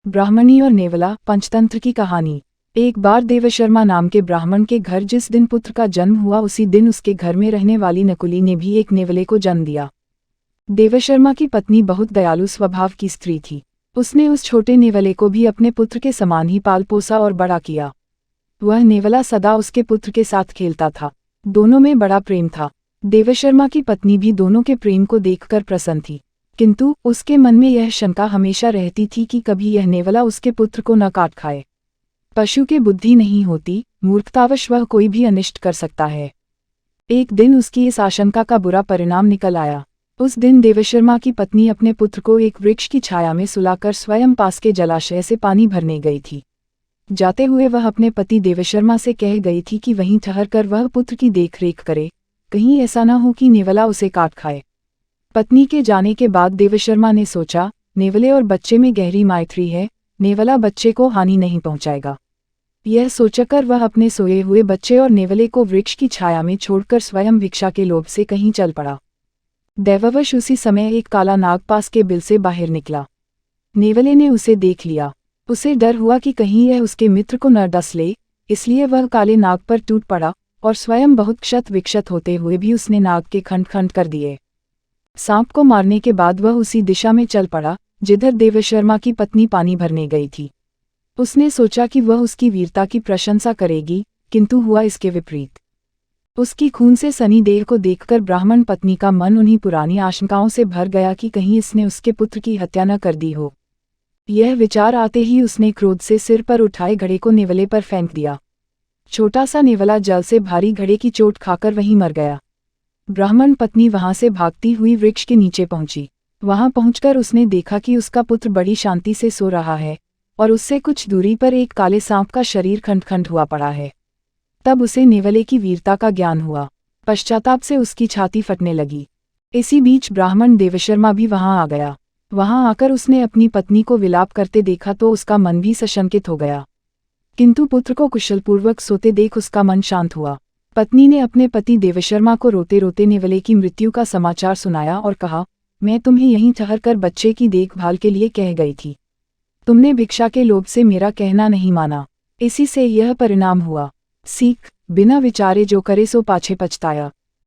ब्राह्मणी और नेवला पंचतंत्र की कहानी। एक बार देवशर्मा नाम के ब्राह्मण के घर जिस दिन पुत्र का जन्म हुआ उसी दिन उसके घर में रहने वाली नकुली ने भी एक नेवले को जन्म दिया। देवशर्मा की पत्नी बहुत दयालु स्वभाव की स्त्री थी। उसने उस छोटे नेवले को भी अपने पुत्र के समान ही पाल पोसा और बड़ा किया। वह नेवला सदा उसके पुत्र के साथ खेलता था। दोनों में बड़ा प्रेम था। देवशर्मा की पत्नी भी दोनों के प्रेम को देखकर प्रसन्न थी, किंतु उसके मन में यह शंका हमेशा रहती थी कि कभी यह नेवला उसके पुत्र को न काट खाए। पशु के बुद्धि नहीं होती, मूर्खतावश वह कोई भी अनिष्ट कर सकता है। एक दिन उसकी इस आशंका का बुरा परिणाम निकल आया। उस दिन देवशर्मा की पत्नी अपने पुत्र को एक वृक्ष की छाया में सुलाकर स्वयं पास के जलाशय से पानी भरने गई थी। जाते हुए वह अपने पति देवशर्मा से कह गई थी कि वहीं ठहरकर वह पुत्र की देखरेख करे, कहीं ऐसा न हो कि नेवला उसे काट खाए। पत्नी के जाने के बाद देवशर्मा ने सोचा, नेवले और बच्चे में गहरी मैत्री है, नेवला बच्चे को हानि नहीं पहुंचाएगा। यह सोचकर वह अपने सोए हुए बच्चे और नेवले को वृक्ष की छाया में छोड़कर स्वयं भिक्षा के लोभ से कहीं चल पड़ा। दैववश उसी समय एक काला नाग पास के बिल से बाहर निकला। नेवले ने उसे देख लिया। उसे डर हुआ कि कहीं यह उसके मित्र को न डस ले, इसलिए वह काले नाग पर टूट पड़ा और स्वयं बहुत क्षत विक्षत होते हुए भी उसने नाग के खंड खंड कर दिए। सांप को मारने के बाद वह उसी दिशा में चल पड़ा जिधर देवशर्मा की पत्नी पानी भरने गई थी। उसने सोचा कि वह उसकी वीरता की प्रशंसा करेगी, किंतु हुआ इसके विपरीत। उसकी खून से सनी देह को देखकर ब्राह्मण पत्नी का मन उन्हीं पुरानी आशंकाओं से भर गया कि कहीं इसने उसके पुत्र की हत्या न कर दी हो। यह विचार आते ही उसने क्रोध से सिर पर उठाए घड़े को नेवले पर फेंक दिया। छोटा सा नेवला जल से भारी घड़े की चोट खाकर वहीं मर गया। ब्राह्मण पत्नी वहां से भागती हुई वृक्ष के नीचे पहुंची। वहां पहुंचकर उसने देखा कि उसका पुत्र बड़ी शांति से सो रहा है और उससे कुछ दूरी पर एक काले सांप का शरीर खंड खंड हुआ पड़ा है। तब उसे नेवले की वीरता का ज्ञान हुआ। पश्चाताप से उसकी छाती फटने लगी। इसी बीच ब्राह्मण देवशर्मा भी वहां आ गया। वहां आकर उसने अपनी पत्नी को विलाप करते देखा तो उसका मन भी सशंकित हो गया, किंतु पुत्र को कुशलपूर्वक सोते देख उसका मन शांत हुआ। पत्नी ने अपने पति देवशर्मा को रोते रोते नेवले की मृत्यु का समाचार सुनाया और कहा, मैं तुम्हें यहीं ठहरकर बच्चे की देखभाल के लिए कह गई थी। तुमने भिक्षा के लोभ से मेरा कहना नहीं माना, इसी से यह परिणाम हुआ। सीख, बिना विचारे जो करे सो पाछे पछताया।